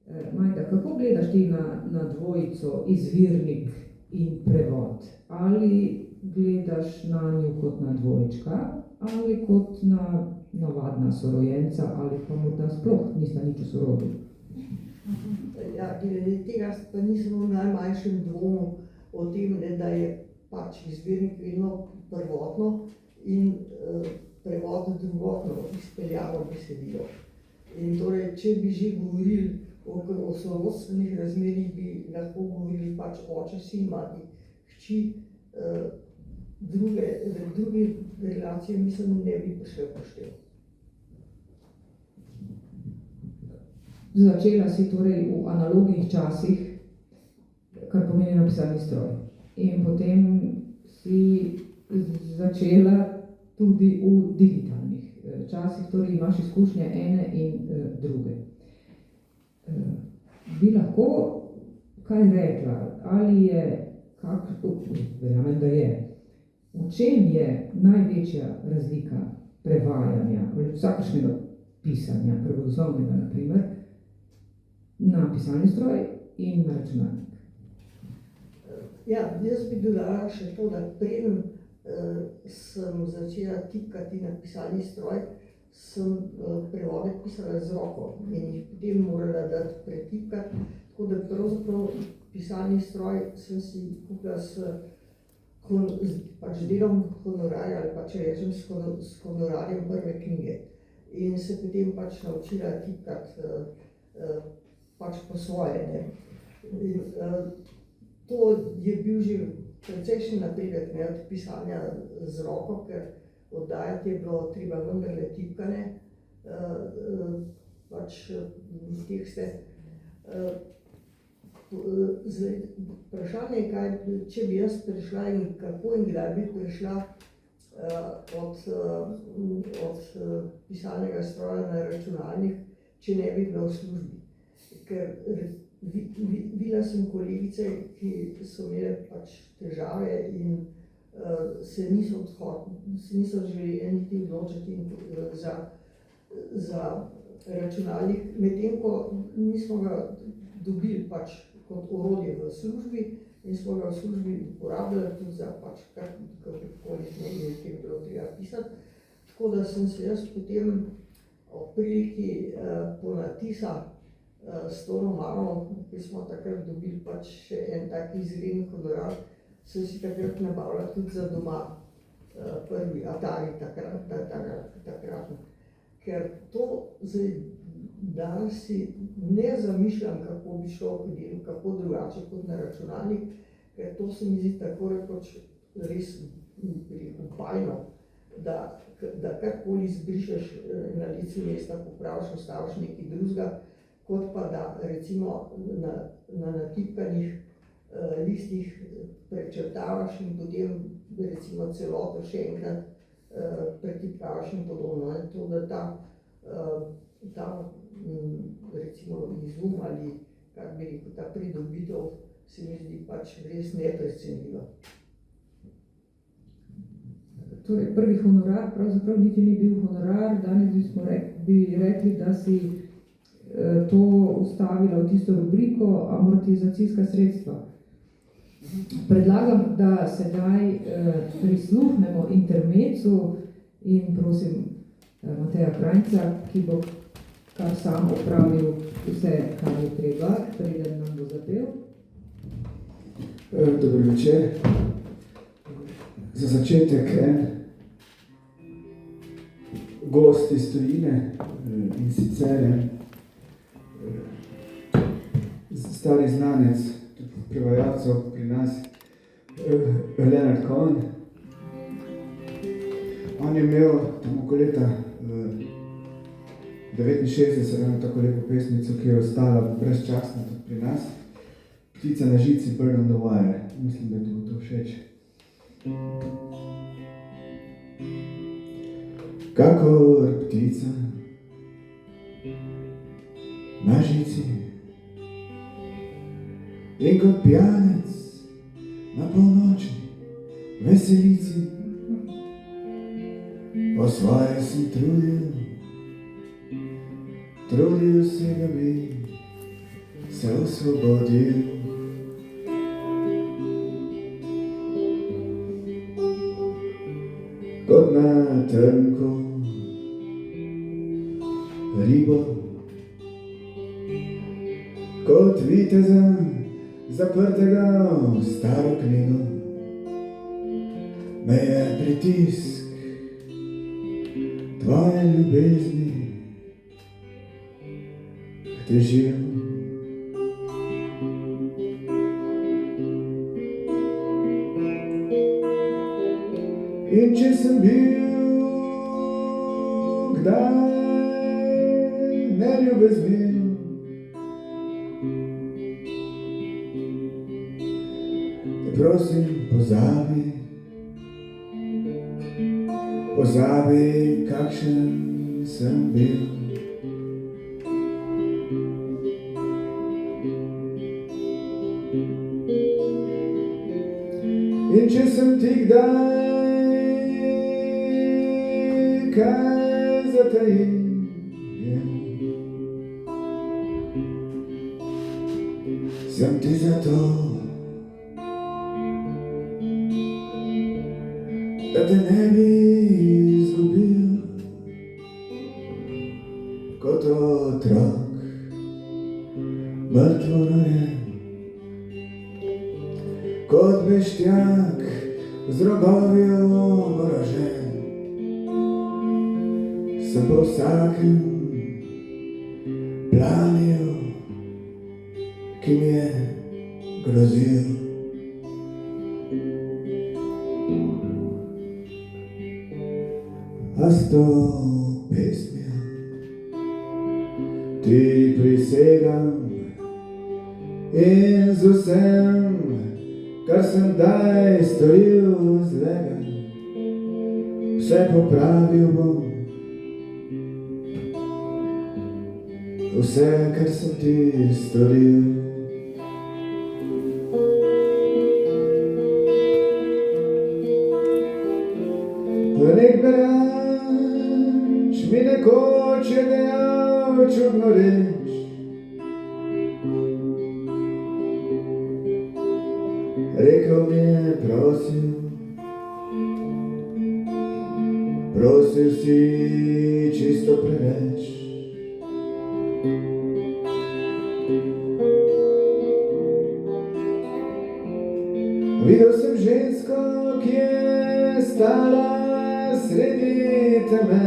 Majda, kako gledaš ti na dvojico izvirnik in prevod? Ali gledaš na njo kot na dvojčka, ali kot na navadna sorojenca, ali pa morda sploh nista nič v sorodju? Ja, glede tega pa nisem v najmanjšem dvomu o tem, da je pač izvirnik vedno prvotno in prevod drugotno izpeljavo besedilo. In torej, če bi že govorili o sorodstvenih razmerih, bi lahko govorili pač oče, sin, mati, hči, druge relacije mislim, ne bi prišle poštev. Začela si torej v analognih časih, kar pomeni napisani stroj. In potem si začela tudi v digitalnih časih, torej imaš izkušnje ene in druge. Bi lahko kaj rekla, ali je, verjamem, da je, v čem je največja razlika prevajanja, vsakršnega pisanja, prevodoslovnega na primer, na pisalni stroj in na računalnik? Ja, jaz bi dodala še to, da preden sem začela tipkati na pisalni stroj, sem prevode pisala z roko in jih potem morala dati pretipkati, tako da pravzaprav pisalni stroj sem si kupila s delom honorarja ali pa če rečem s honorarjem prve knjige in se potem pač naučila tipkati pač po svoje. In, to je bil že precejšnji napredek od pisanja z roko, ker oddajati je bilo treba vendarle tipkane pač tekste. Vprašanje je, kaj, če bi jaz prišla in kako in kdaj bi prišla od pisalnega stroja na računalnik, če ne bi bila v službi. Ker videla sem kolegice, ki so imele pač težave in se niso želeli niti odločiti za računalnik, medtem ko mi smo ga dobili pač kot orodje v službi in smo ga v službi uporabljali tudi za pač kakorkoli nekaj je bilo treba pisati. Tako da sem se jaz potem ob priliki ponatisa s to romano, ki smo takrat dobili pač še en tak izreden honorar, sem si takrat nabavila tudi za doma prvi Atari takrat. Ker to zdaj danes si ne zamišljam, kako bi šlo v delu, kako drugače kot na računalnik, ker to se mi zdi tako rekoč res bajno, da karkoli izbrišeš na licu mesta, popraviš, ostaviš nekaj drugega, kot pa da recimo na natipkanih listih prečrtavaš in potem recimo celoto še enkrat pretipkavaš in podobno. To, da ta recimo izum ali kak bi rekel, ta pridobitev se mi zdi pač res neprecenljiva. Torej, prvi honorar pravzaprav niti ni bil honorar, danes bi rekli, da si to ustavila v tisto rubriko amortizacijska sredstva. Predlagam, da sedaj prisluhnemo intermezzu in prosim Mateja Krajnca, ki bo kar sam opravil vse, kar je treba, preden nam bo zapel. Dober večer. Za začetek en gost iz tujine in sicer stari znanec prevajalcev pri nas, Leonard Cohen. On je imel tam okoli leta 69 eno tako lepo pesmico, ki je ostala brezčasna tudi pri nas. Ptica na žici, Bird on the Wire. Mislim, da ti bo to všeč. Kakor ptica na žici in kot pijanec na polnoči veselici po svoje sem trudil se ga bi se osvobodil. Kot na trnku ribo, kot viteza zaprtega v staro knjigo, me je pritisk tvoje ljubezni težil. In če sem bil kdaj neljubezniv, te prosim pozabi, pozabi, kakšen sem bil. In če sem ti kdaj kaj zatajil, sem ti zato, da te ne bi izgubil kot otrok mrtvo rojen, kot beštjak z rogovi oborožen. Sem po vsakem planju, ki mi je grozil. A s to pesmijo ti prisegam in z vsem, kar sem daj storil zlega, vse popravil bom. Vse, kar sem ti storil. Nek berač mi nekoč je dejal čudno reč, rekel mi je prosil si čisto preveč. Videl sem žensko, ki je stala sredi teme.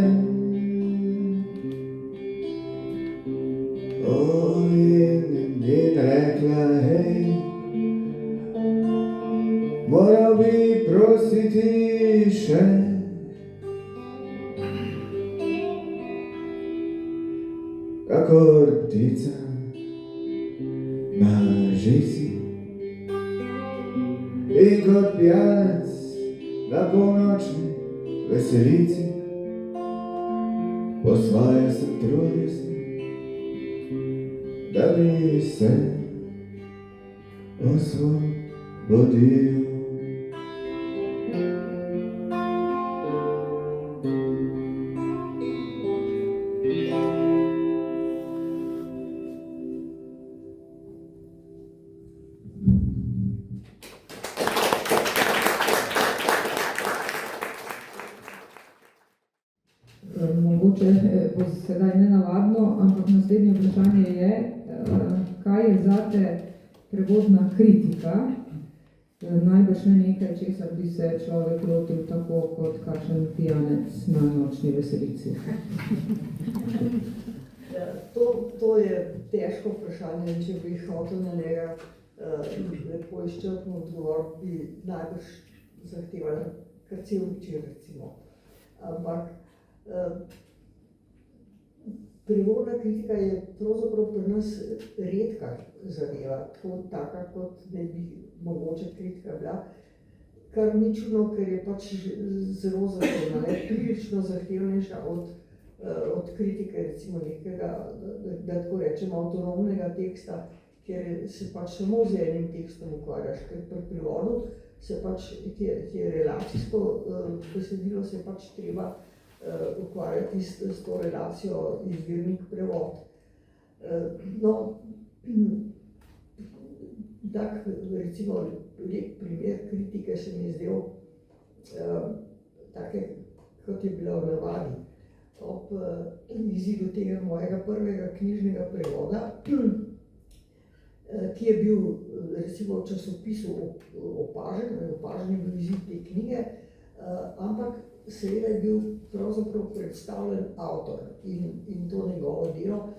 In rekla, hej, moral bi prositi še. Kakor ptica na žici in kot pijanec na polnočni veselici, po svoje sem trudil se, da bi se osvobodil. Mogoče bo sedaj nenavadno, ampak naslednje vprašanje je, kaj je zate prevodna kritika? Najbrž ne nekaj, česar bi se človek lotil tako kot kakšen pijanec na nočni veselici. Ja, to je težko vprašanje, če bi hotel na njega lepo izčrpno odgovor, bi najbrž zahtevali kar cel večer, recimo. Ampak prevodna kritika je pravzaprav pri nas redka zadeva, taka kot ne bi mogoče kritika bila, kar ni čudno, ker je pač zelo zahtevna, prilično zahtevnejša od kritike, recimo nekega, da tako rečem, avtonomnega teksta, kjer se pač samo z enim tekstom ukvarjaš, ker pri prevodu se pač, ki je relacijsko besedilo, se pač treba ukvarjati s to relacijo izvirnik prevod. No, tak, recimo, lep primer kritike se mi je zdel, take, kot je bila v navadi. Ob izidu tega mojega prvega knjižnega prevoda, ki je bil recimo v časopisu opažen je bil izid te knjige, ampak seveda je bil pravzaprav predstavljen avtor in to njegovo delo,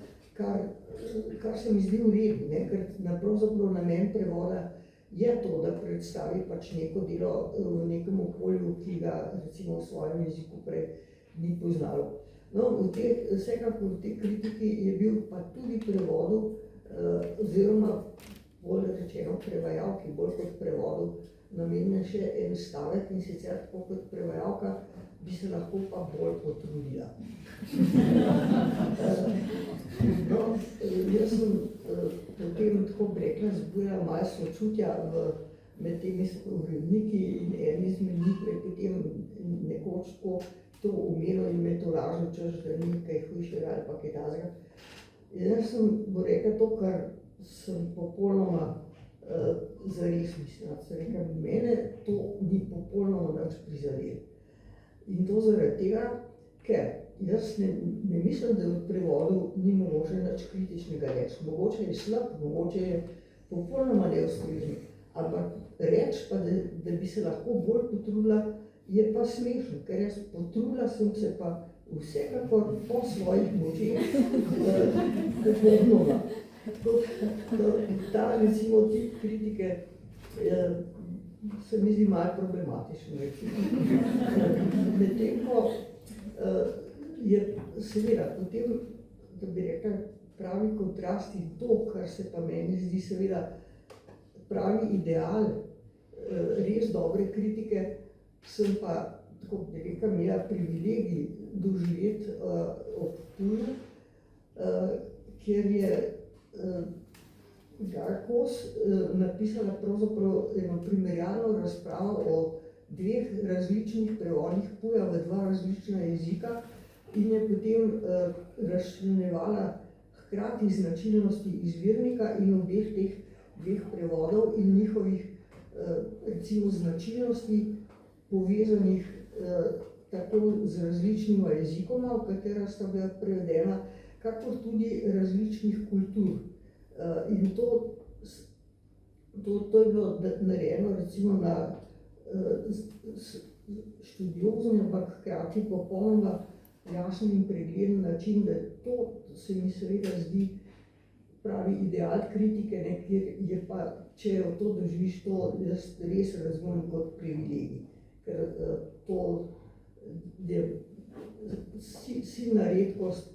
kar se mi zdi v redu, ne? Ker pravzaprav namen prevoda je to, da predstavi pač neko delo v nekem okolju, ki ga recimo v svojem jeziku prej ni poznalo. No, vsekakor v tej kritiki je bil pa tudi prevodu, oziroma bolj rečeno prevajalki, bolj kot prevodu, namenjen še en stavek, in sicer tako kot prevajalka bi se lahko pa bolj potrudila. No, jaz sem potem tako bi rekla, zbujala malo sočutja med temi uredniki in en izmed njih je potem nekoč tako to umenil in me tolažil, češ, da ni kaj hujšega ali pa kaj takega. In jaz sem bo rekla to, kar sem popolnoma zares mislila. Sem rekla, mene to ni popolnoma nič prizadelo. In to zaradi tega, ker jaz ne mislim, da v prevodu ni mogoče nič kritičnega reči. Mogoče je slab, mogoče je popolnoma neustrezen, ampak reči pa, da bi se lahko bolj potrudila, je pa smešno, ker jaz potrudila sem se pa vsekakor po svojih močeh popolnoma. Ta recimo tip kritike se mi zdi malo problematičen. Medtem ko je seveda potem, da bi rekla, pravi kontrast in to, kar se pa meni zdi seveda pravi ideal res dobre kritike, sem pa, tako bi rekla, imela privilegij doživeti ob Ptuju, kjer je Gal Kos napisala pravzaprav eno primerjalno razpravo o dveh različnih prevodih Ptuja v dva različna jezika in je potem razčlenjevala hkrati značilnosti izvirnika in obeh teh dveh prevodov in njihovih recimo značilnosti povezanih tako z različnima jezikoma, v katera sta bila prevedena, kakor tudi različnih kultur. In to je bilo narejeno recimo na študiozen, ampak hkrati popolnoma jasen in pregleden način, da to se mi seveda zdi pravi ideal kritike, ne, kjer je pa, če jo to doživiš, to jaz res razumem kot privilegij. Ker to je silna redkost,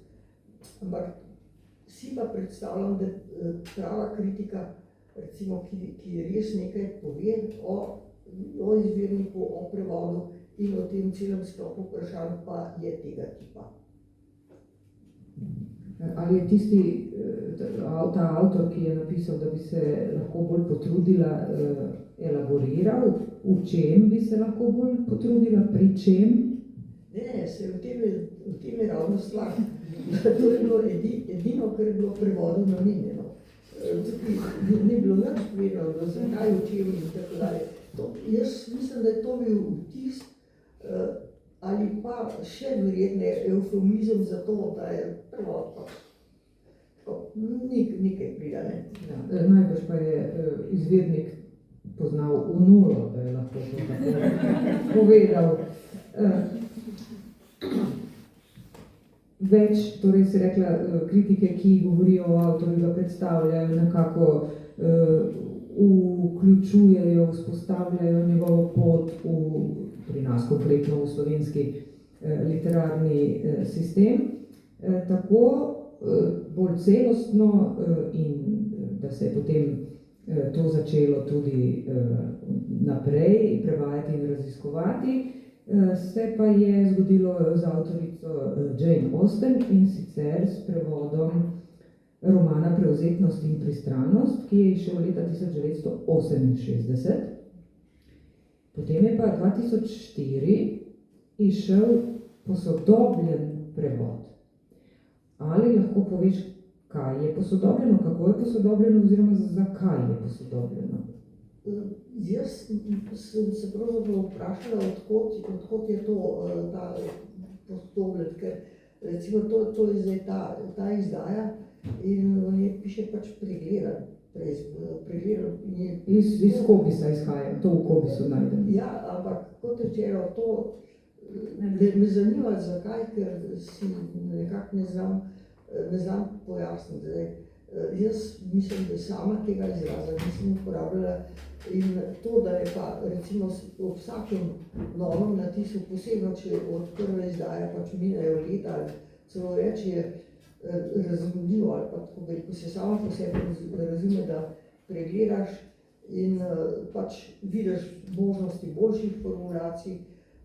ampak si pa predstavljam, da prava kritika, recimo, ki res nekaj pove o izvirniku, o prevodu in o tem celem sklopu vprašanj, pa je tega tipa. Ali je tisti, ta avtor, ki je napisal, da bi se lahko bolj potrudila, elaboriral, v čem bi se lahko bolj potrudila, pri čem? Ne, v tem je ravno stvar. To je bilo edino, kar je bilo prevodu namenjeno. Ni bilo nič povedano, zakaj, v čem in tako dalje. Jaz mislim, da je to bil vtis, ali pa še verjetne eufemizem za to, da je prevod pač nekaj pridane. Ja, najbrž pa je izvirnik poznal v nulo, da je lahko to tako povedal. Več, torej si rekla, kritike, ki govorijo o avtorju, ga predstavljajo, nekako vključujejo, vzpostavljajo njegovo pot pri nas konkretno v slovenski literarni sistem, tako bolj celostno in da se je potem to začelo tudi naprej prevajati in raziskovati, se pa je zgodilo z avtorico Jane Austen in sicer s prevodom romana Prevzetnost in pristranost, ki je izšel leta 1968. Potem je pa 2004 izšel posodobljen prevod. Ali lahko poveš, kaj je posodobljeno, kako je posodobljeno oziroma zakaj je posodobljeno? Jaz sem se pravzaprav vprašala, odkot je to ta posodobljen, ker recimo to je zdaj ta izdaja in v njej piše pač pregledan. Iz Kobisa izhaja, to v Kobisu najdem. Ja, ampak kot rečeno, to me zanima, zakaj, ker si nekako ne znam pojasniti. Jaz mislim, da sama tega izraza nisem uporabljala in to, da je pa recimo v vsakem novem natisu, posebno če od prve izdaje pač minejo leta ali celo več, je razumljivo ali pa tako veliko se sama po sebi razume, da pregledaš in pač vidiš možnosti boljših formulacij,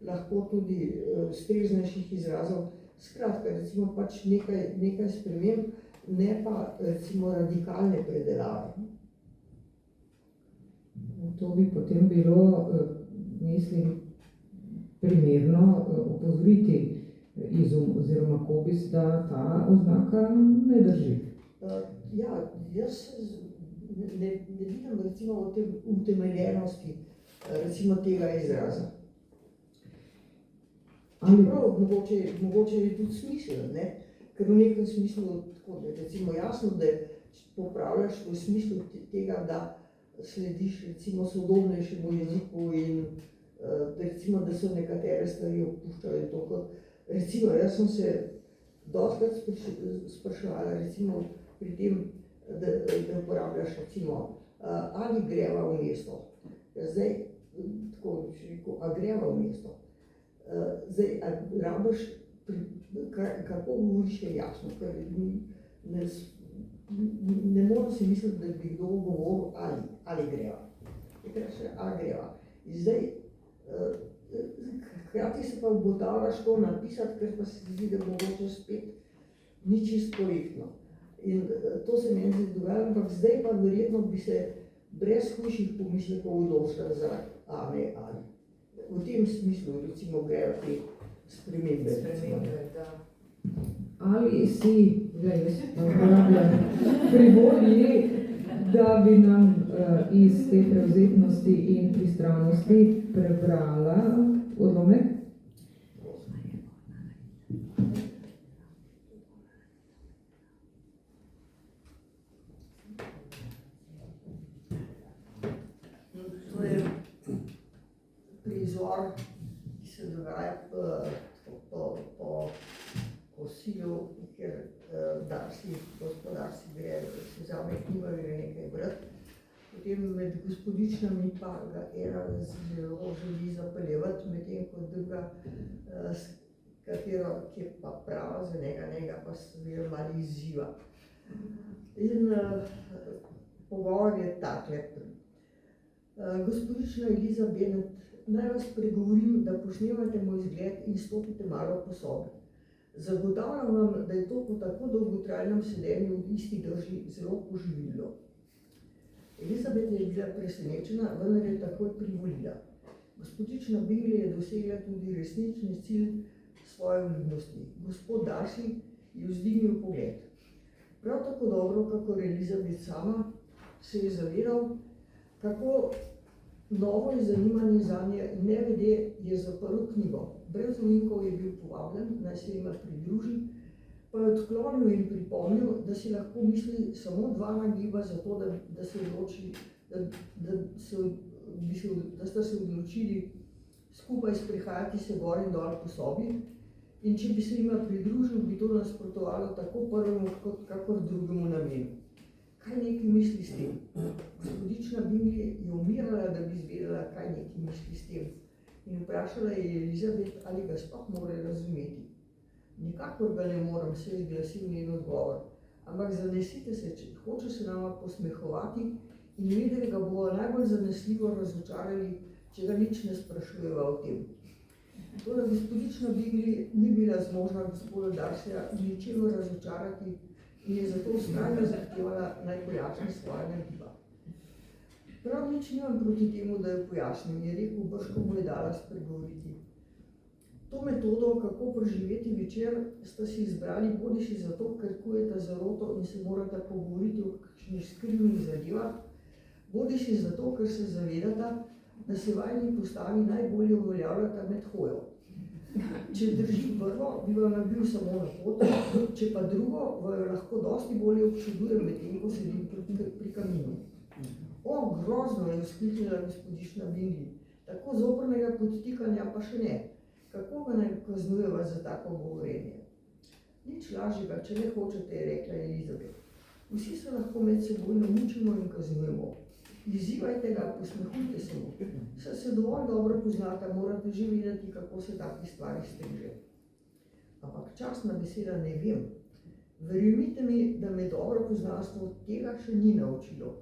lahko tudi streznejših izrazov. Skratka, recimo pač nekaj sprememb, ne pa recimo radikalne predelave. To bi potem bilo, mislim, primerno opozoriti Izum oziroma Kobis, da ta oznaka ne drži. Ja, jaz ne vidim recimo o tem utemeljenosti recimo tega izraza. Čeprav mogoče je tudi smisel, ne? Ker v nekem smislu tako, recimo jasno, da popravljaš v smislu tega, da slediš recimo sodobnejšemu jeziku in recimo, da so nekatere stvari opuščajo in to. Recimo, jaz sem se dostakrat spraševala recimo pri tem, da uporabljaš recimo ali greva v mesto. Zdaj, tako rekel, a greva v mesto. Zdaj, rabiš, kako govoriš je jasno, ker ne morem si misliti, da bi kdo govoril ali greva. Takrat še a greva. In zdaj, hkrati se pa ugotavljaš to napisati, ker pa se zdi, da mogoče spet ni čisto korektno. In to se meni zdi dogajalo, ampak zdaj pa verjetno bi se brez hujših pomislekov odločila za a, ne ali. V tem smislu recimo grejo te spremembe. Ali si, jaz uporabljam, pri volji, da bi nam iz te prevzetnosti in pristranosti prebrala odlomek? To je prizor, ki se dogaja po kosilu, ker gospodarski gre, se vzame knjigo, gre nekaj brati. Potem med gospodičnami pa ga ena zelo želi zapeljevati, medtem ko druga, katero, ki je pa prava za njega pa seveda malo izziva. In pogovor je takle. Gospodična Eliza Bennet, naj vas pregovorim, da pošnemate moj zgled in stopite malo po sobi. Zagotavljam vam, da je to po tako dolgotrajnem sedenju v isti drži zelo poživilo. Elizabeth je bila presenečena, vendar je takoj privolila. Gospodična Bingley je dosegla tudi resnični cilj svoje vljudnosti. Gospod Darcy je vzdignil pogled. Prav tako dobro, kakor Elizabeth sama, se je zavedal, kako novo je zanimanje zanje in nevede je zaprl knjigo. Brez ovinkov je bil povabljen, naj se jima pridruži, pa je odklonil in pripomnil, da si lahko misli samo dva nagiba za to, da se odloči, da sta se odločili skupaj sprehajati se gor in dol po sobi in če bi se jima pridružil, bi to nasprotovalo tako prvemu kakor drugemu namenu. Kaj neki misli s tem? Gospodična Bingley je umirala, da bi izvedela, kaj neki misli s tem. In vprašala je Elizabeth, ali ga sploh mora razumeti. Nikakor ga ne morem, se je glasil njen odgovor. Ampak zanesite se, če hoče se nama posmehovati in vedeli ga bo najbolj zanesljivo razočarali, če ga nič ne sprašujeva o tem. Toda gospodična Bingley ni bila zmožna gospoda Darcyja ničemer razočarati in je zato vztrajno zahtevala, naj pojasni svoje nagiba. Prav nič nimam proti temu, da jo pojasnim, je rekel, brž ko mu je dala spregovoriti. To metodo, kako preživeti večer, sta si izbrali bodiši zato, ker kujete zaroto in se morate pogovoriti o kakšnih skrivnih zadevah, bodiši zato, ker se zavedate, da se vajni postavi najbolje uveljavljata med hojo. Če drži prvo, bi vam nabil samo na pot, če pa drugo, vam lahko dosti bolje občuduje medtem, ko sedim pri kaminu. O, grozno, je vzkliknila gospodična Bingley. Tako zoprnega podtikanja pa še ne. Kako ga naj kaznujeva za tako govorenje? Nič lažjega, če ne hočete, je rekla Elizabeth. Vsi se lahko med sebojno mučimo in kaznujemo. Izzivajte ga, posmehujte se mu. Saj se dovolj dobro poznate, morate že vedeti, kako se takih stvari striže. Ampak častna beseda ne vem. Verjemite mi, da me dobro poznanstvo tega še ni naučilo.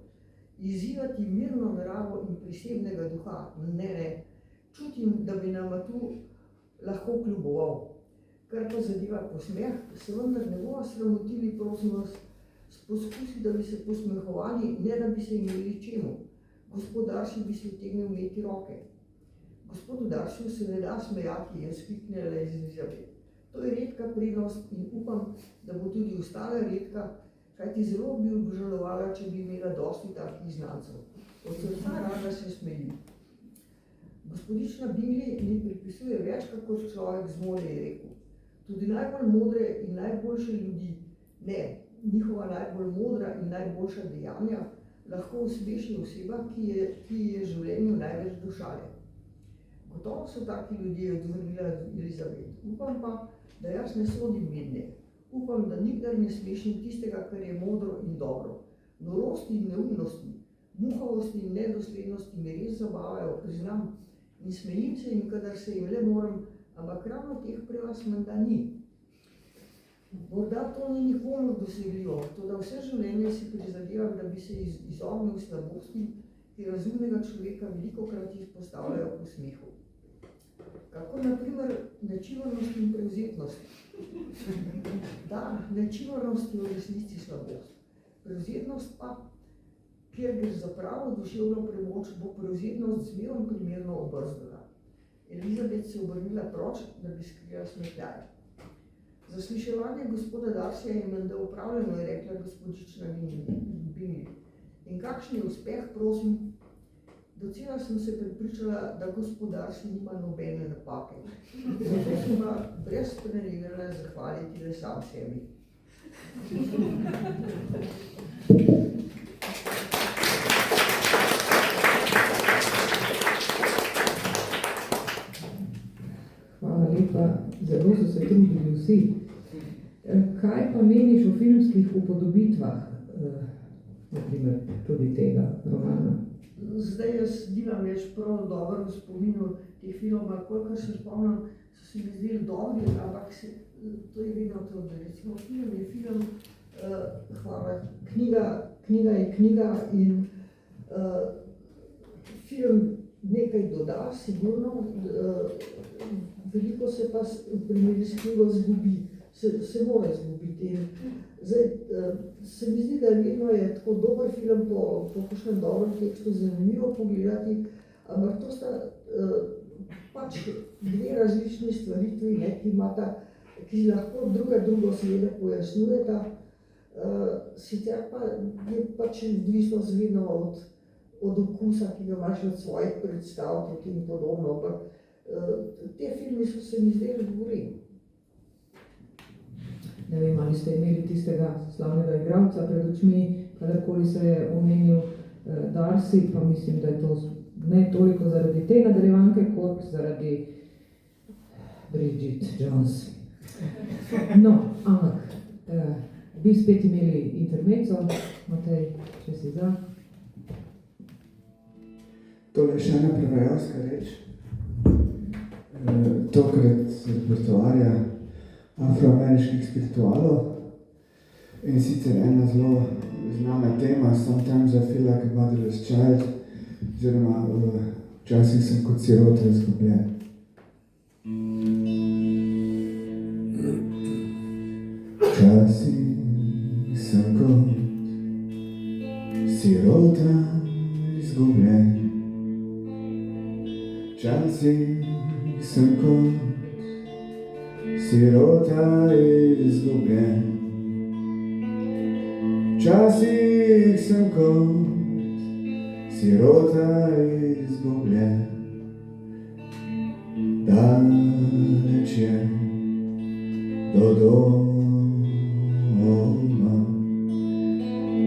Izzivati mirno naravo in prisebnega duha, ne. Čutim, da bi nama tu lahko kljuboval. Kar pa zadeva posmeh, se vendar ne bova sramotili, prosim vas, s poskusi, da bi se posmehovali, ne da bi se imeli čemu. Gospod Darcy bi se utegnil imeti roke. Gospodu Darcyju se ne da smejati, je vzkliknila Elizabeth. To je redka prednost in upam, da bo tudi ostala redka, kajti zelo bi obžalovala, če bi imela dosti takih znancev. Od srca rada se smejim. Gospodična Bingley mi pripisuje več, kakor človek zmore, je rekel. Tudi najbolj modre in najboljše ljudi, ne, njihova najbolj modra in najboljša dejanja, lahko usmeši oseba, ki je življenju največ došale. Gotovo so taki ljudje, odvrnila Elizabeth. Upam pa, da jaz ne sodim mednje. Upam, da nikdar ne smešim tistega, kar je modro in dobro. Norosti in neumnosti, muhavosti in nedoslednosti me res zabavajo, priznam, in smejim se jim, kadar se jim le moram, ampak ravno teh pri vas menda ni. Morda to ni nikomur dosegljivo, toda vse življenje si prizadevam, da bi se izognil slabosti, ki razumnega človeka velikokrat izpostavljajo po smehu. Kako na primer nečimrnost in prevzetnost. Da, nečimrnost je v resnici slabost. Prevzetnost pa, kjer gre za pravo duševno premoč, bo prevzetnost zmerom primerno obrzdala. Elizabeth se obrnila proč, da bi skrila smehljaj. Zasliševanje gospoda Darcyja je menda upravljeno, je rekla gospodična Bingley. In kakšen je uspeh, prosim? Docela sem se prepričala, da gospod Darcy nima nobene napake. Zato sem ga brez preneverne zahvaliti le sam sebi. Hvala lepa, zelo so se trudili vsi. Kaj pa meniš o filmskih upodobitvah, naprimer tudi tega romana? Zdaj jaz nimam več prav dobro v spominu teh filmov, kolikor se spomnim, so se mi zdeli dobri, ampak to je vedno to, da recimo film je film, hvala, knjiga je knjiga in film nekaj doda, sigurno, veliko se pa v primeru s knjigo zgubi, se mora zgubiti. Zdaj, se mi zdi, da vedno je tako dober film po kakšnem dobrem tekstu zanimivo pogledati, ampak to sta pač dve različni stvaritvi, ki lahko drugo seveda pojasnjujeta, sicer pa je pač odvisno vedno od okusa, ki ga imaš od svojih predstav in podobno, ampak te filmi so se mi zdeli govorili. Ne vem, ali ste imeli tistega slavnega igralca pred očmi, kadarkoli se je omenil Darcy, pa mislim, da je to ne toliko zaradi te nadaljevanke, kot zaradi Bridget Jones. No, ampak bi spet imeli intermezzo, Matej, če si za. Tole je še ena prevajalska reč. Tokrat repertoarja afroameriških spiritualov in sicer ena zelo znana tema, Sometimes I feel like a motherless child, oziroma včasih sem kot sirota izgubljen. Včasih sem kot sirota izgubljen, včasih sem kot sirota izgubljen. Včasih sem kot sirota izgubljen. Daleč je do doma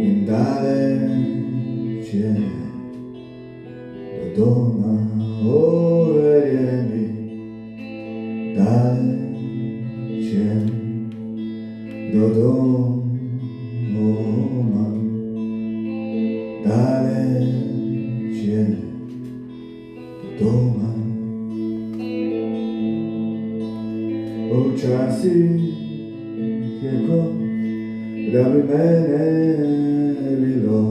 in daleč je do doma, verjemi, daleč je do doma, daleč je do doma. Včasih je kot, da bi mene bilo.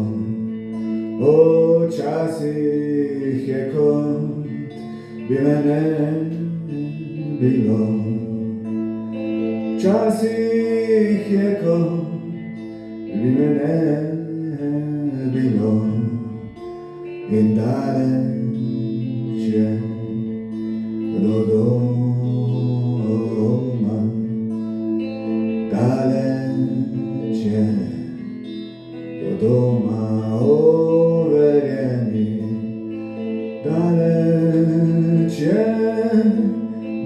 Včasih je kot, bi mene bilo. Včasih je kot, bi mene bilo. In daleč je do doma. Daleč je do doma, verjemi, daleč je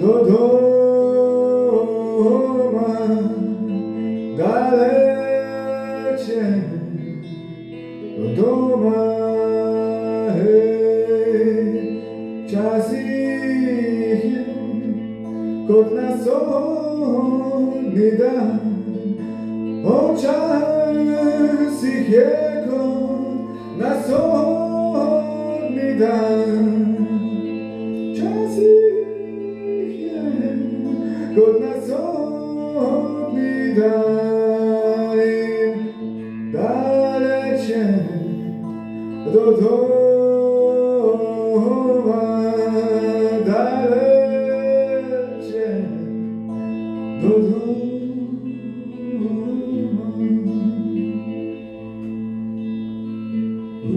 do doma, daleč je do doma, včasih je kot na sodni dan, včasih je kot na sodni dan, včasih je kot na sodni dan in daleč je do doma, daleč je do doma.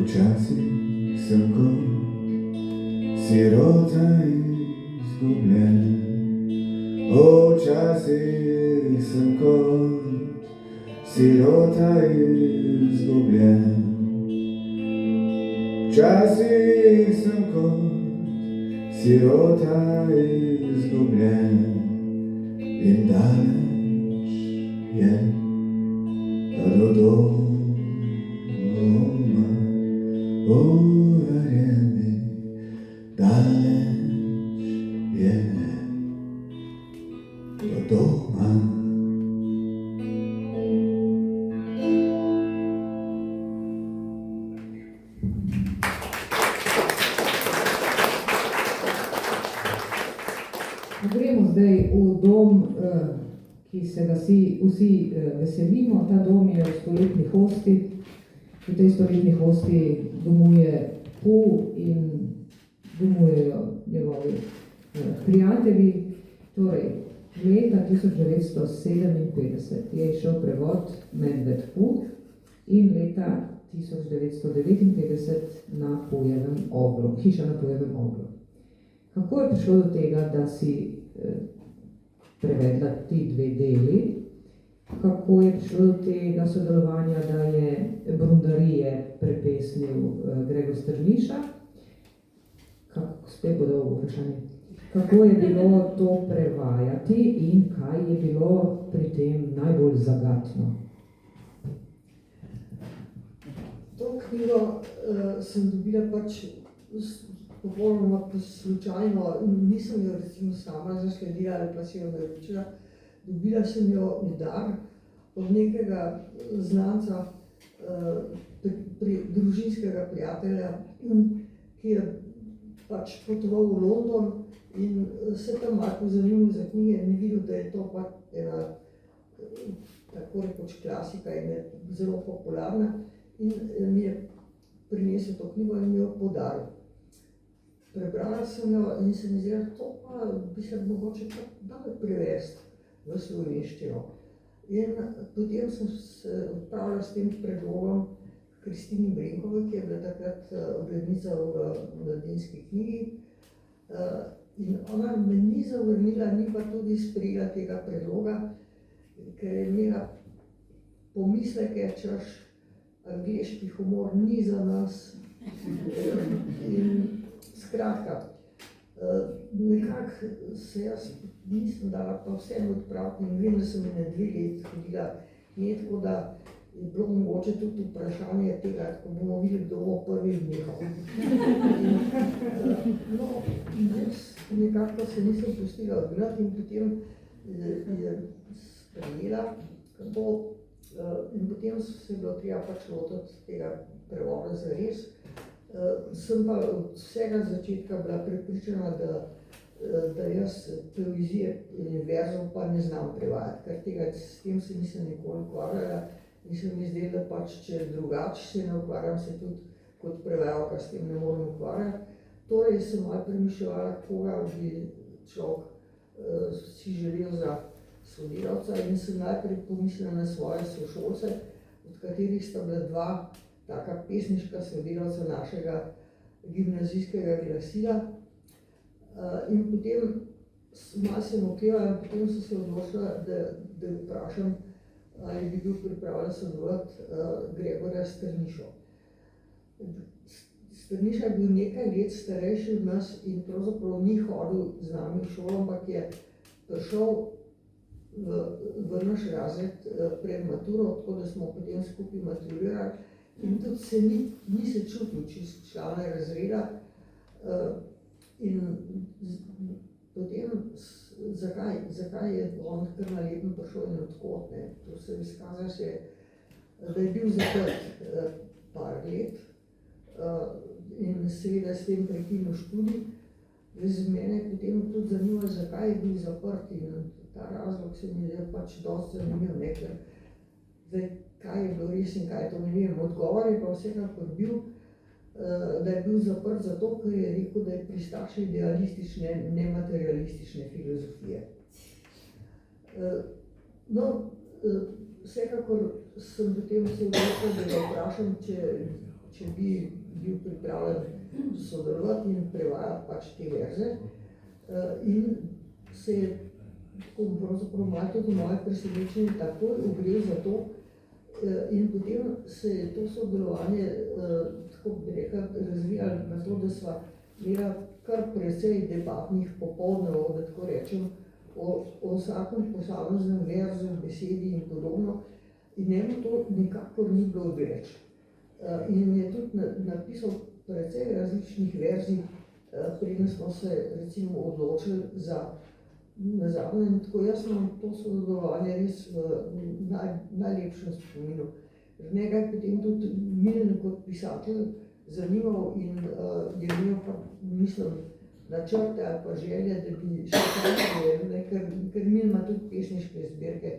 Včasih sem kot sirota izgubljen. Včasih sem kot sirota izgubljen. Včasih sem kot sirota izgubljen. In daleč je do doma, verjemi, daleč je do doma. Gremo zdaj v dom, ki se ga vsi veselimo. Ta dom je v stoletni hosti. V tej stoletni hosti domuje Pu in domujejo njegovi prijatelji. Torej, leta 1957 je išel prevod Medved Pu in leta 1959 na Pujevem Oglu, hiša na Pujevem Oglu. Kako je prišlo do tega, da si prevedla ti dve deli? Kako je prišlo do tega sodelovanja, da je Brundarije prepesnil Gregor Strniša? Spet bo dolgo vprašanje. Kako je bilo to prevajati in kaj je bilo pri tem najbolj zagatno? To knjigo sem dobila pač popolnoma slučajno, nisem jo recimo sama zasledila ali pa si jo naročila. Dobila sem jo v dar od nekega znanca, družinskega prijatelja, ki je pač potoval v London in se tam malo pozanimal za knjige in videl, da je to pač ena tako rekoč klasika in je zelo popularna in mi je prinesel to knjigo in mi jo podaril. Prebrala sem jo in se mi zdela, to pa bi se mogoče dalo prevesti v slovenščino. In potem sem se odpravila s tem predlogom Kristini Brenkovi, ki je bila takrat urednica v Mladinski knjigi. In ona me ni zavrnila, ni pa tudi sprejela tega predloga, ker je imela pomisleke, češ angleški humor ni za nas. In skratka, nekako se jaz nisem dala pa vseeno odpraviti in vem, da sem ene 2 leti hodila, ne tako da je bilo mogoče tudi vprašanje tega, ko bomo videli, kdo bo prvi vnehal. No, jaz nekako se nisem pustila odgnati in potem je sprejela, kako in potem se je bilo treba pač lotiti tega prevoda zares. Sem pa od vsega začetka bila prepričana, da jaz poezije in verzov pa ne znam prevajati, ker tega s tem se nisem nikoli ukvarjala in se mi zdelo, da pač če drugače se ne ukvarjam, se tudi kot prevajalka s tem ne morem ukvarjati. Torej sem malo premišljala, koga bi človek si želel za sodelavca in sem najprej pomislila na svoje sošolce, od katerih sta bila 2 taka pesniška sodelavca našega gimnazijskega glasila. In potem malo sem oklevala in potem sem se odločila, da vprašam, ali bi bil pripravljen sodelovati Gregorja Strnišo. Strniša je bil nekaj let starejši od nas in pravzaprav ni hodil z nami v šolo, ampak je prišel v naš razred pred maturo, tako da smo potem skupaj maturirali. In tudi se ni se čutil čisto člana razreda. In potem, zakaj je on kar na letno prišel in odkot, ne? To se izkaza še, da je bil zaprt par let in seveda s tem prekinil študij. Z mene je potem tudi zanimalo, zakaj je bil zaprt in ta razlog se mi je pač dosti zanimiv, ne? Ker zdaj, kaj je bilo res in kaj to ne vem. Odgovor je pa vsekakor bil, da je bil zaprt zato, ker je rekel, da je pristaš idealistične, nematerialistične filozofije. No, vsekakor sem potem se odločila, da ga vprašam, če bi bil pripravljen sodelovati in prevajati pač te verze. In se je tako pravzaprav malo tudi moje presenečenje takoj ogrel za to. In potem se je to sodelovanje, tako bi rekla, razvijalo na to, da sva imela kar precej debatnih popoldnevov, da tako rečem, o vsakem posameznem verzu, besedi in podobno. In njemu to nikakor ni bilo odveč. In je tudi napisal precej različnih verzij, preden smo se recimo odločili za nazadnje. Tako jaz imam to sodelovanje res v najlepšem spominu. Njega je potem tudi Milan kot pisatelj zanimal in je imel pa, mislim, načrte ali pa želje, da bi še kaj naredili, ker Milan ima tudi pesniške zbirke.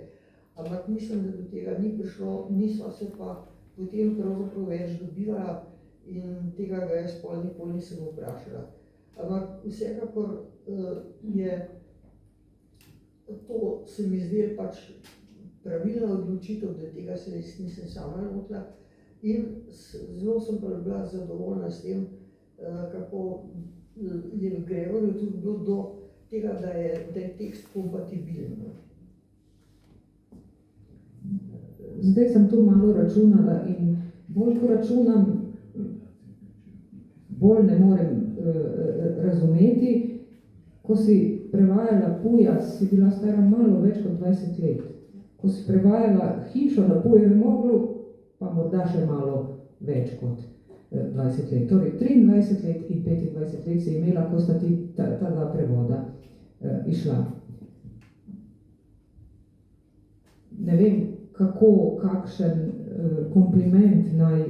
Ampak mislim, da do tega ni prišlo, nisva se pa potem pravzaprav več dobivala in tega ga jaz pol nikoli nisem vprašala. Ampak vsekakor je to se mi zdelo pač pravilna odločitev, da tega se nisem sama lotila in zelo sem pa bila zadovoljna s tem, kako je Gregorju tudi bilo do tega, da je tekst kompatibilen. Zdaj sem to malo računala in bolj ko računam, bolj ne morem razumeti. Ko si prevajala Puja, si bila stara malo več kot 20 let. Ko si prevajala Hišo na Pujevem Oglu, pa morda še malo več kot 20 let. Torej 23 let in 25 let si imela, ko sta ti ta 2 prevoda išla. Ne vem, kakšen kompliment naj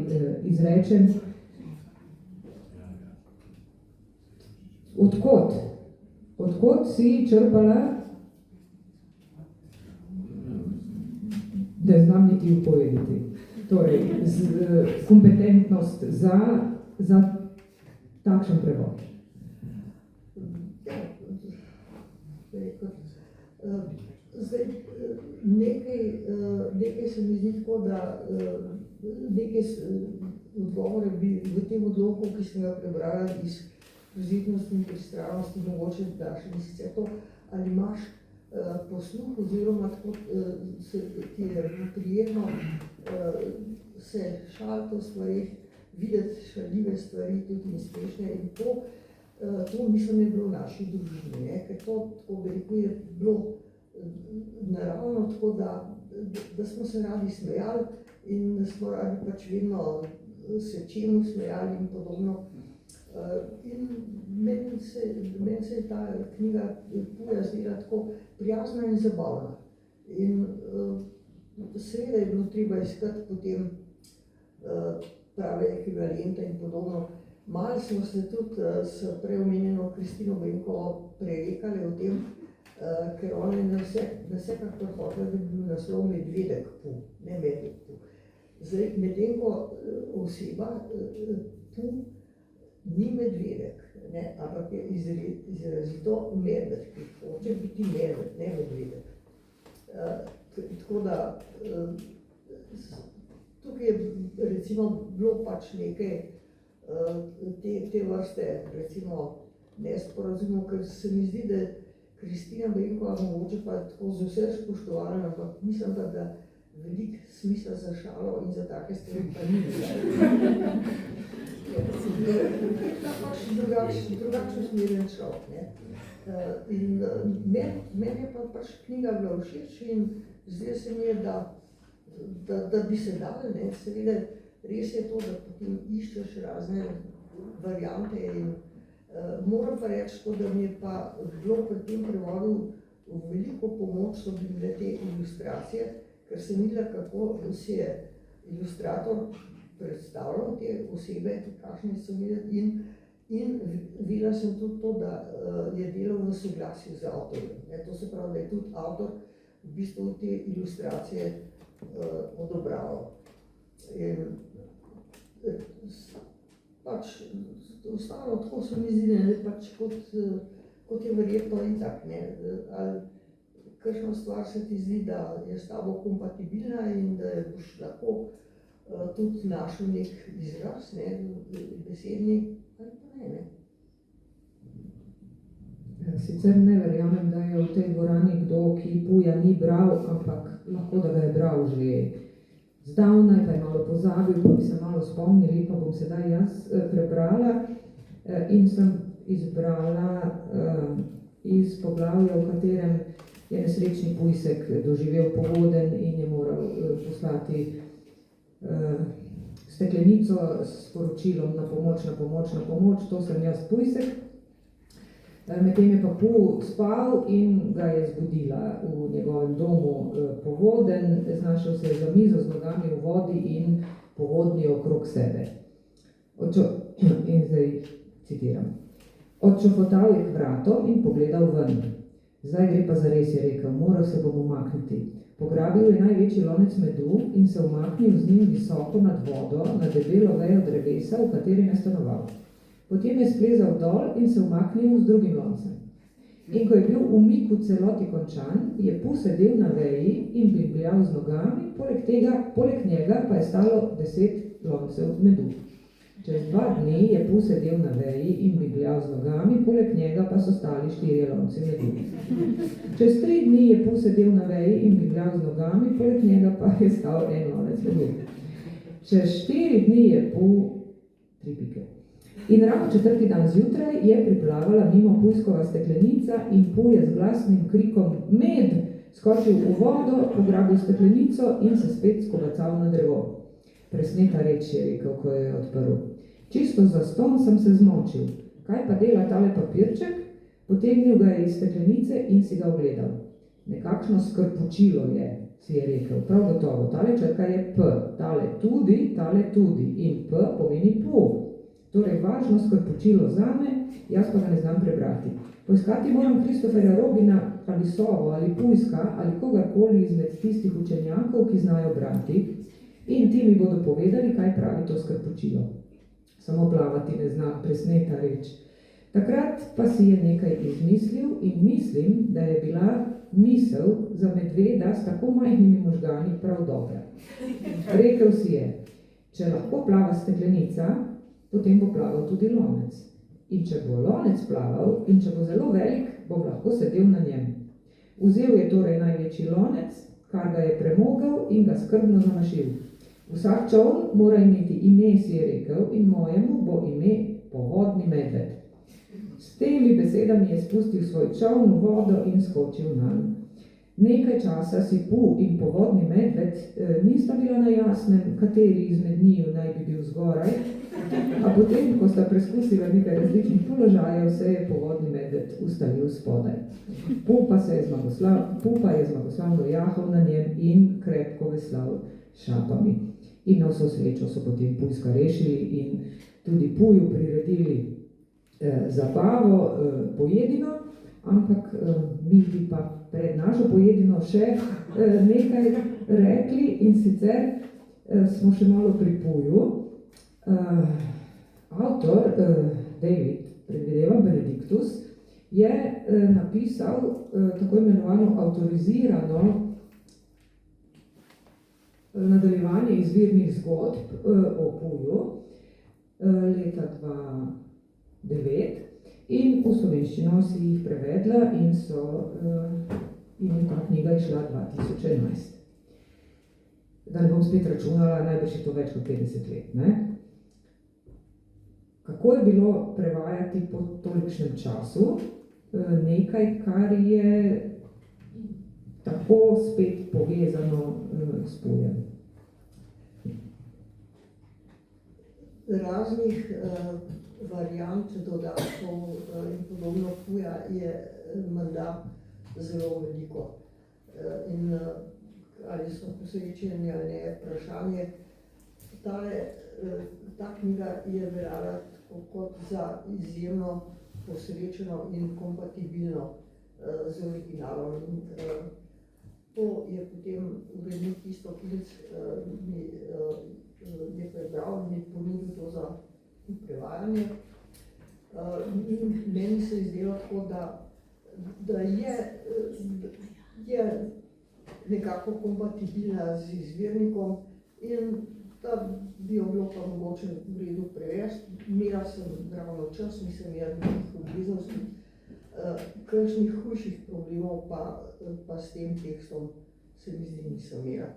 izrečem. Odkot si črpala, da znam niti upovediti. Torej, kompetentnost za takšen prevod. Zdaj, nekaj se mi zdi tako, da nekaj odgovore bi v tem odloku, ki sem ga prebrala iz ekskluzivnost in pristranost in mogoče daš in sicer to, ali imaš posluh oziroma tako ti je prijetno se šaliti o stvarih, videti šaljive stvari, tudi uspešne in to mislim je bilo v naši družini, ne? Ker to, tako bi rekel, je bilo naravno tako, da smo se radi smejali in da smo radi pač vedno se čemu smejali in podobno. In meni se je ta knjiga Puja zdela tako prijazna in zabavna. In seveda je bilo treba iskati potem prave ekvivalente in podobno. Malo smo se tudi s preomenjeno Kristino Benkovo prerekali o tem, ker ona je na vsekakor hotela, da bi bil naslov Medvedek Pu, ne Medved Pu. Zdaj, medtem ko oseba Pu ni medvedek, ne, ampak je izrazito medved, ki hoče biti medved, ne medvedek. Tako da tukaj je recimo bilo pač nekaj te vrste recimo nesporazumov, ker se mi zdi, da Kristina Benkova mogoče pa tako z vse spoštovana, ampak mislim pa, da veliko smisla za šalo in za take stvari pa ni bilo. Ta pač drugačno smeren človek, ne. In meni je pa pač knjiga bila všeč in zdaj se mi je, da bi se dali, ne, seveda res je to, da potem iščeš razne variante in moram pa reči to, da mi je pa bilo pri tem prevodu veliko pomoč so bile te ilustracije, ker sem videla, kako si je ilustrator predstavljal te osebe, kakšne so videti in videla sem tudi to, da je delal v soglasju z avtorjem. To se pravi, da je tudi avtor v bistvu te ilustracije odobraval. In pač ostalo tako se mi zdi, ne, pač kot je verjetno in tak, ne, ali kakšna stvar se ti zdi, da je s tabo kompatibilna in da boš lahko tudi našel nek izraz, ne, besedni, ali pa ne. Sicer ne verjamem, da je v tej dvorani kdo, ki Puja ni bral, ampak lahko da ga je bral že zdavnaj, pa je malo pozabil, pa bi se malo spomnili, pa bom sedaj jaz prebrala in sem izbrala iz poglavja, v katerem je nesrečni Pujsek doživel povodenj in je moral poslati steklenico s sporočilom na pomoč, to sem jaz Pujsek. Medtem je pa Pu spal in ga je zbudila v njegovem domu povodenj, znašel se je za mizo z nogami v vodi in povodnji okrog sebe. In zdaj citiram. Odšofotal je k vratom in pogledal ven. Zdaj gre pa zares, je rekel, moral se bom umakniti. Pograbil je največji lonec medu in se umaknil z njim visoko nad vodo, na debelo vejo drevesa, v katerem je stanoval. Potem je splezal dol in se umaknil z drugim loncem. In ko je bil umik v celoti končan, je Pu sedel na veji in bingljal z nogami, poleg njega pa je stalo 10 loncev medu. Čez 2 dni je Pu sedel na veji in bingljal z nogami, poleg njega pa so stali 4 lonci medu. Čez 3 dni je Pu sedel na veji in bingljal z nogami, poleg njega pa je stal 1 lonec medu. Čez 4 dni je Pu 3 pike. In ravno 4. dan zjutraj je priplavala mimo Pujskova steklenica in Pu je z glasnim krikom med skočil v vodo, pograbil steklenico in se spet skobacal na drevo. Presneta reč, je rekel, ko je odprl. Čisto zastonj sem se zmočil. Kaj pa dela tale papirček? Potegnil ga je iz steklenice in si ga ogledal. Nekakšno skrpučilo je, si je rekel. Prav gotovo, tale črka je P, tale tudi in P pomeni Pu. Torej, važno skrpučilo zame, jaz pa ga ne znam prebrati. Poiskati moram Kristoferja Robina ali Sovo ali Pujska ali kogarkoli izmed tistih učenjakov, ki znajo brati in ti mi bodo povedali, kaj pravi to skrpučilo. Samo plavati ne znam, presneta reč. Takrat pa si je nekaj izmislil in mislim, da je bila misel za medveda s tako majhnimi možgani prav dobra. Rekel si je, če lahko plava steklenica, potem bo plaval tudi lonec. in če bo lonec plaval in če bo zelo velik, bom lahko sedel na njem. Vzel je torej največji lonec, kar ga je premogel in ga skrbno zamašil. Vsak čoln mora imeti ime, si je rekel, in mojemu bo ime Povodni medved. S temi besedami je spustil svoj čoln v vodo in skočil nanj. Nekaj časa si Pu in Povodni medved nista bila na jasnem, kateri izmed njiju naj bi bil zgoraj, a potem, ko sta preskusila nekaj različnih položajev, se je Povodni medved ustalil spodaj. Pu pa je zmagoslavno jahal na njem in krepko veslal šapami. In na vso srečo so potem Pujska rešili in tudi Puju priredili zabavo, pojedino, ampak mi bi pa pred našo pojedino še nekaj rekli, in sicer smo še malo pri Puju. Avtor David, predvidevam Benedictus, je napisal tako imenovano avtorizirano nadaljevanje izvirnih zgodb o Puju leta 2009 in v slovenščino si jih prevedla in je ta knjiga išla 2011. Da ne bom spet računala, najbrž je to več kot 50 let, ne? Kako je bilo prevajati po tolikšnem času nekaj, kar je tako spet povezano s Pujem? Raznih variant, dodatkov in podobno Puja je menda zelo veliko. In ali so posrečeni ali ne, vprašanje. Ta knjiga je veljala kot za izjemno posrečeno in kompatibilno z originalom. In to je potem urednik Iztok-Ilc mi prebral in mi ponudil to za prevajanje. Meni se je zdelo tako, da je nekako kompatibilna z izvirnikom in da bi jo bilo pa mogoče v redu prevesti. Imela sem ravno čas, nisem imela nekih obveznosti, kakšnih hujših problemov pa s tem tekstom se mi zdi nisem imela.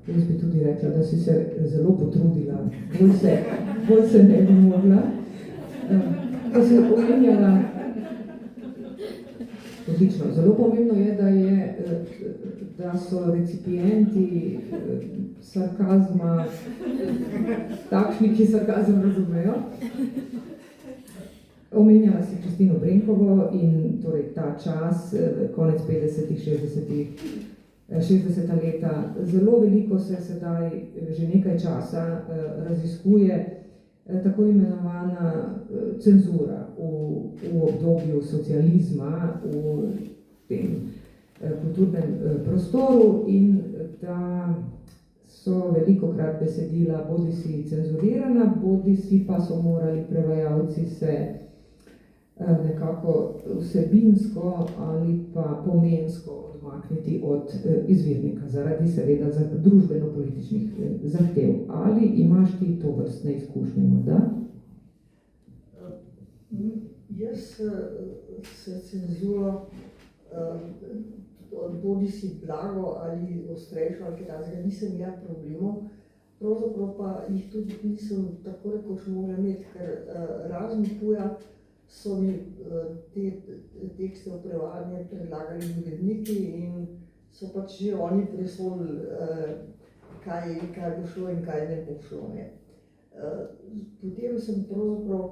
Jaz bi tudi rekla, da si se zelo potrudila, bolj se ne bi mogla. Ko si omenjala, odlično, zelo pomembno je, da so recipienti sarkazma takšni, ki sarkazem razumejo. Omenjala si Kristino Brenkovo in torej ta čas, konec 50-ih, 60. leta. Zelo veliko se sedaj že nekaj časa raziskuje tako imenovana cenzura v obdobju socializma v tem kulturnem prostoru in da so velikokrat besedila bodisi cenzurirana, bodisi pa so morali prevajalci se nekako vsebinsko ali pa pomensko odmakniti od izvirnika zaradi seveda družbeno-političnih zahtev. Ali imaš ti to vrstne izkušnje morda? Jaz se cenzuro bodisi blago ali ostrejšo ali kaj takega nisem imela problemov, pravzaprav pa jih tudi nisem tako rekoč mogla imeti, ker razen Puja so mi te tekste v prevajanju predlagali uredniki in so pač že oni presodili, kaj bo šlo in kaj ne bo šlo. Potem sem pravzaprav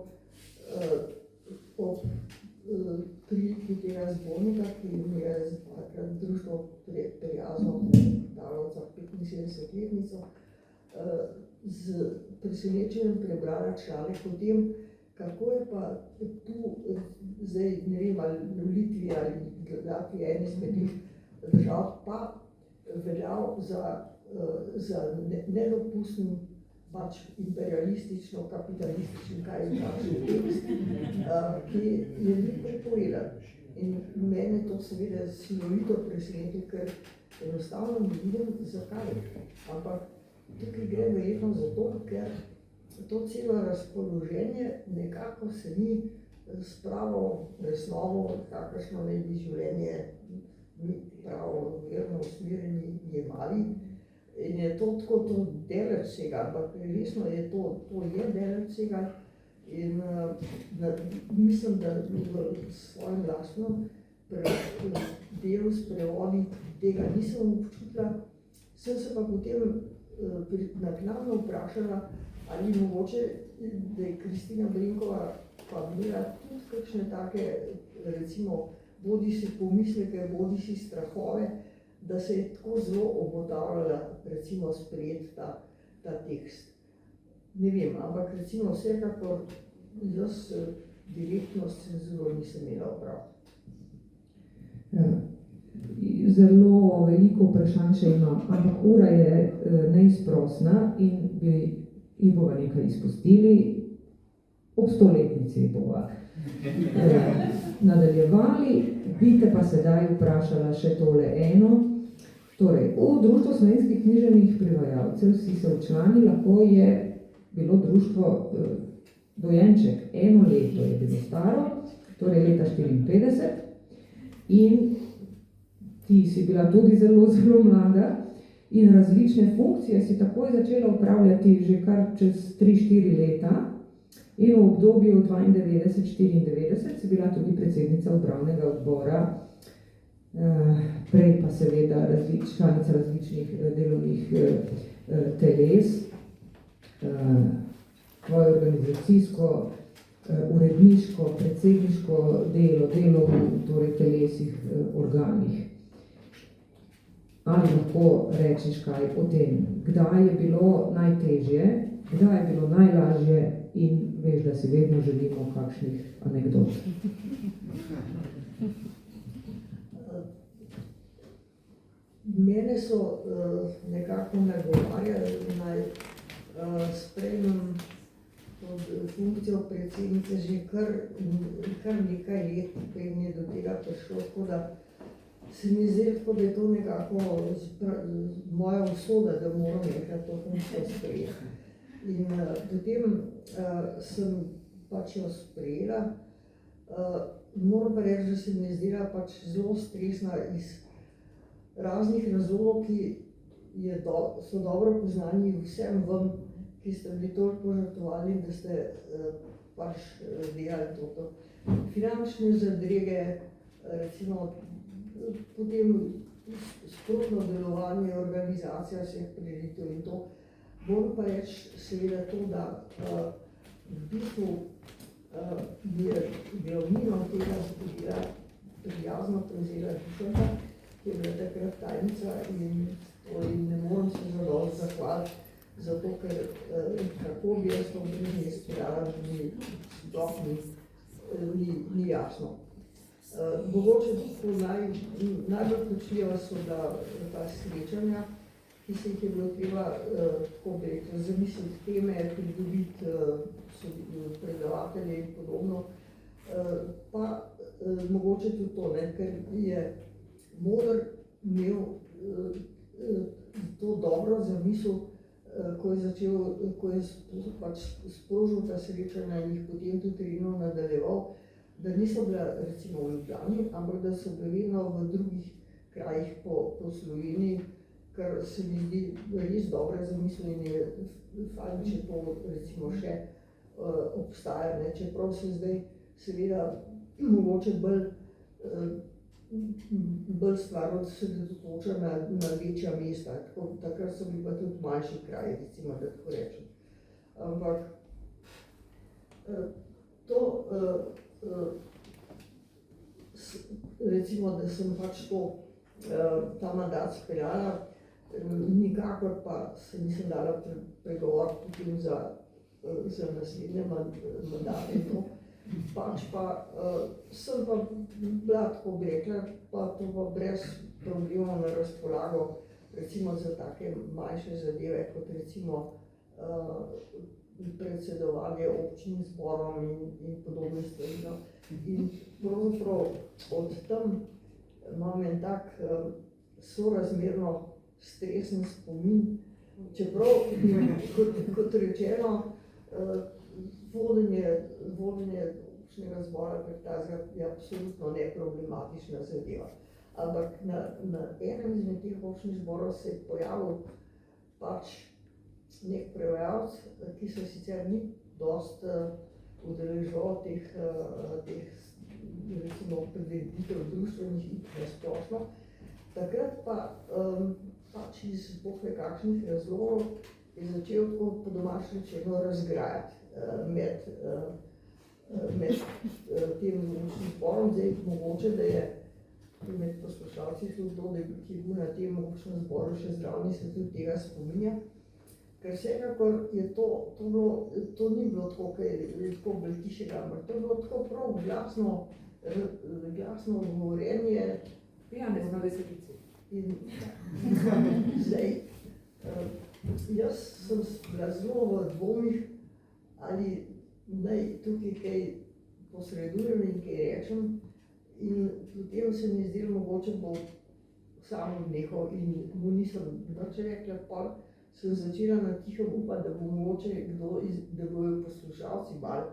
ob priliki tega zbornika, ki mi je društvo prijazno dalo za 75-letnico, z presenečenjem prebrala članek o tem, kako je pa tu, zdaj ne vem, ali v Litvi ali Latviji, eni izmed teh držav, pa veljal za nedopusten pač imperialistično-kapitalistični, kaj je takšen tekst, ki je bil prepovedan. In mene to seveda silovito preseneti, ker enostavno ne vidim zakaj. Ampak tukaj gre verjetno zato, ker to celo razpoloženje nekako se ni s pravo resnovo, kakršno naj bi življenje mi pravo verno usmerjeni jemali. In je to tako to deleč vsega, ampak resno je to je deleč vsega. In mislim, da v svojem lastnem delu s prevodi tega nisem občutila. Sem se pa potem naknadno vprašala, ali mogoče, da je Kristina Brinkova pa imela tudi kakšne take, recimo, bodi si pomisleke, bodi si strahove, da se je tako zelo obotavljala, recimo, sprejeti ta tekst. Ne vem, ampak recimo vsekakor jaz direktno s cenzuro nisem imela opraviti. Zelo veliko vprašanj še imam, ampak ura je neizprosna in bi bova nekaj izpustili. Ob 100-letnici bova nadaljevali, bi te pa sedaj vprašala še tole eno. Torej, v Društvo slovenskih književnih prevajalcev si se včlanila, ko je bilo društvo dojenček, 1 leto je bilo staro, torej leta 54, in ti si bila tudi zelo, zelo mlada in različne funkcije si takoj začela upravljati že kar čez 3-4 leta. In v obdobju 92-94 si bila tudi predsednica upravnega odbora, prej pa seveda članica različnih delovnih teles, tvoje organizacijsko, uredniško, predsedniško delo v torej telesih, organih. Ali lahko rečeš kaj o tem, kdaj je bilo najtežje, kdaj je bilo najlažje in veš, da si vedno želimo kakšnih anekdot. Mene so nekako nagovarjali, naj sprejmem funkcijo predsednice že kar nekaj let, preden je do tega prišlo, tako da se mi zdi, da je to nekako moja usoda, da moram enkrat to funkcijo sprejeti. In potem sem pač jo sprejela. Moram pa reči, da se mi zdela pač zelo stresna iz raznih razlogov, ki so dobro poznani vsem vam, ki ste bili toliko žrtvovali, da ste pač delali to. Finančne zadrege, recimo potem sprotno delovanje, organizacija vseh prireditev in to. Moram pa reči seveda to, da v bistvu je glavnino tega zgodila prijazno prevzela Dušanka, ki je bila takrat tajnica in ne morem se zadovoljiti zahvaliti, zato ker kako bi jaz to brez speljala, mi sploh ni jasno. Mogoče najbolj kočljiva so ta srečanja, ki se jih je bilo treba tako bi rekel, zamisliti teme, pridobiti predavatelje in podobno. Pa mogoče tudi to, ker je Moder imel to dobro zamisel, ko je pač sprožil ta srečanja in jih potem tudi redno nadaljeval, da niso bila recimo v Ljubljani, ampak da so bili vedno v drugih krajih po Sloveniji, kar se mi zdi res dobre zamisli in je fajn, če to recimo še obstaja, čeprav se zdaj seveda mogoče bolj stvar osredotoča na večja mesta, takrat so bili pa tudi manjši kraji, recimo, da tako rečem. Ampak to, recimo, da sem pač ta mandat speljala, nikakor pa se nisem dala pregovoriti potem za naslednje mandate in to. Pač pa sem pa bila, tako bi rekla, pa to pa brez problemov na razpolago, recimo za take manjše zadeve, kot recimo predsedovanje občnim zborom in podobne stvari. In pravzaprav od tam imam en tak sorazmerno stresen spomin, čeprav, kot rečeno, vodenje občnega zbora kot takega je absolutno neproblematična zadeva. Ampak na enem izmed teh občnih zborov se je pojavil pač nek prevajalec, ki se sicer ni dost udeleževal teh recimo prireditev društvenih in splošno. Takrat pa pač iz bog ve kakšnih razlogov je začel tako po domače rečeno razgrajati med tem občnim zborom. Zdaj mogoče, da je med poslušalci šlo to, da ki je bil na tem občnem zboru še zraven, se tudi tega spominja. Ker vsekakor je to ni bilo tako, kaj je tako bolj tišega, ampak to je bilo tako prav glasno govorjenje. Pijanec na veselici. In zdaj, jaz sem bila zelo v dvomih, ali naj tukaj kaj posredujem in kaj rečem. In potem se mi zdelo mogoče bo samo nehal in mu nisem nič rekla, pa sem začela na tiho upati, da bo mogoče da bojo poslušalci malo,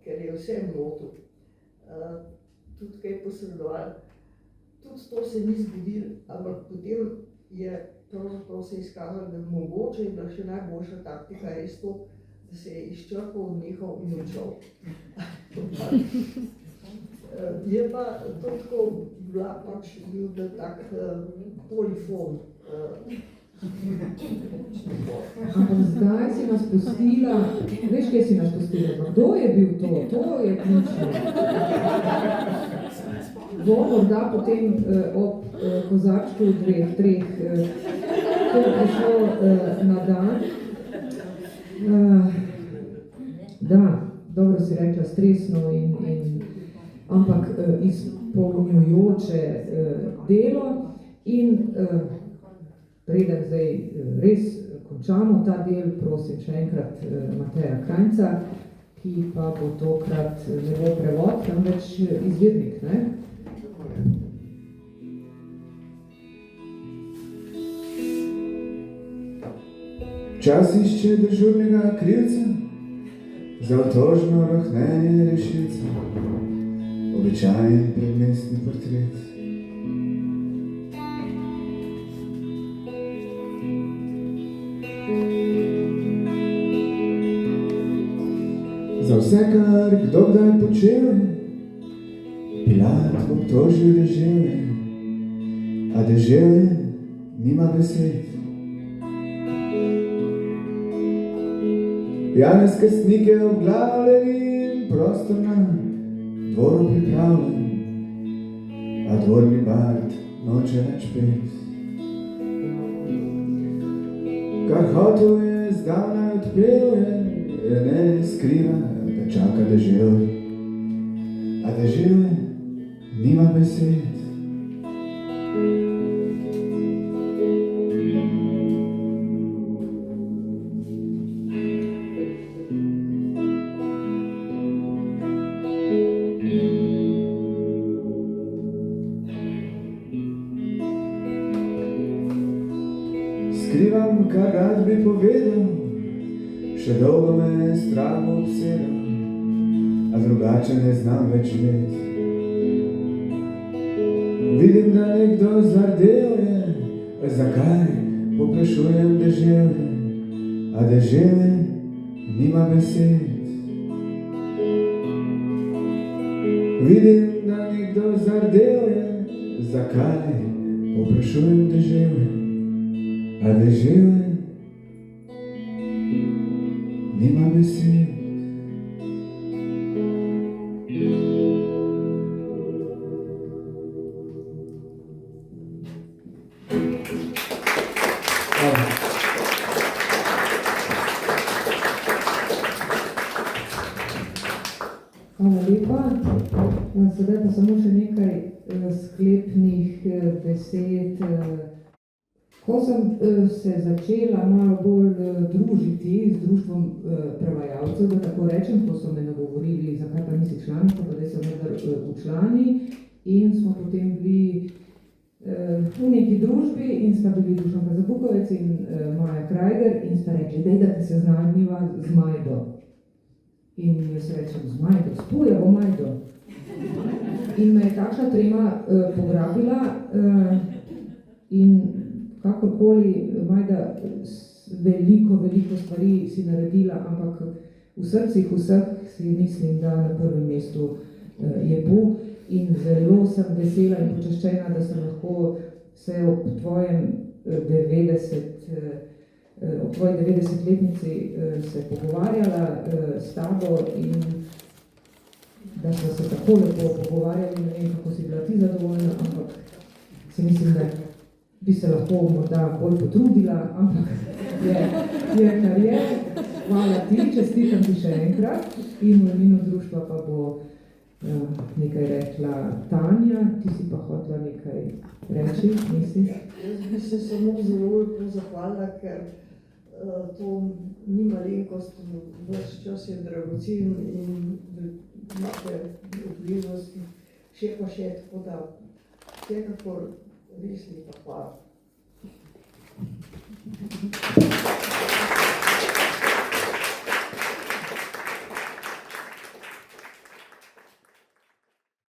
ker je vse noto, tudi kaj posredovali. Tudi to se ni zgodilo, ampak potem je pravzaprav se izkazalo, da mogoče je bila še najboljša taktika res to, da se je izčrpal, nehal in odšel. Je pa to tako bila pač bil tak polifon. Ampak zdaj si nas pustila, veš, kaj si nas pustila, kdo je bil to? To je ključno. Bo morda potem ob kozarčku dveh, treh, to je prišlo na dan. Da, dobro si rekla, stresno ampak izpolnjujoče delo in preden zdaj res končamo ta del, prosim še enkrat Mateja Krajnca, ki pa bo tokrat ne bo prevod, temveč izvirnik, ne? Čas išče dežurnega krivca za otožno rohnenje rešilca, običajen predmestni portret. Za vse, kar kdo kdaj počel, Pilat obtožil deževje, a deževje nima besed. Janez Krstnik je obglavljen in prostor na dvoru pripravljen, a dvorni bard noče več pet. Kar hotel je zdavnaj odpel je, ne skriva, da čaka deževje, a deževje nima besed. Skrivam, kar rad bi povedal, še dolgo me strah obsedal, a drugače ne znam več živeti. Vidim, da nekdo zardel je, zakaj poprašujem deževje, a deževje nima besed. Vidim, da nekdo zardel je, zakaj poprašujem deževje, a deževje nima besed. Hvala lepa. Sedaj pa samo še nekaj sklepnih besed. Ko sem se začela malo bolj družiti z društvom prevajalcev, da tako rečem, ko so me nagovorili, zakaj pa nisi članica, pa da sem vendar v člani, in smo potem bili v neki družbi in sta bili Dušanka Zabukovec in Maja Krajger in sta rekli, da te se znajmiva z Majdo. In jaz rečem, z Majdo, s Pujavo Majdo. In me je takšna trema pograbila in kakorkoli Majda veliko stvari si naredila, ampak v srcih vseh si mislim, da na prvem mestu je Pu in zelo sem vesela in počaščena, da sem lahko se ob tvojem 90-letnici se pogovarjala s tabo in da smo se tako lepo pogovarjali, ne vem, kako si bila ti zadovoljna, ampak si mislim, da bi se lahko morda bolj potrudila, ampak je kar je. Hvala ti, čestitam ti še enkrat in v imenu društva pa bo nekaj rekla Tanja, ti si pa hotela nekaj reči, misliš? Jaz bi se samo zelo lepo zahvalila, ker to ni malenkost, vaš čas je dragocen in imate obveznosti, še pa še, tako da vsekakor res lepa hvala.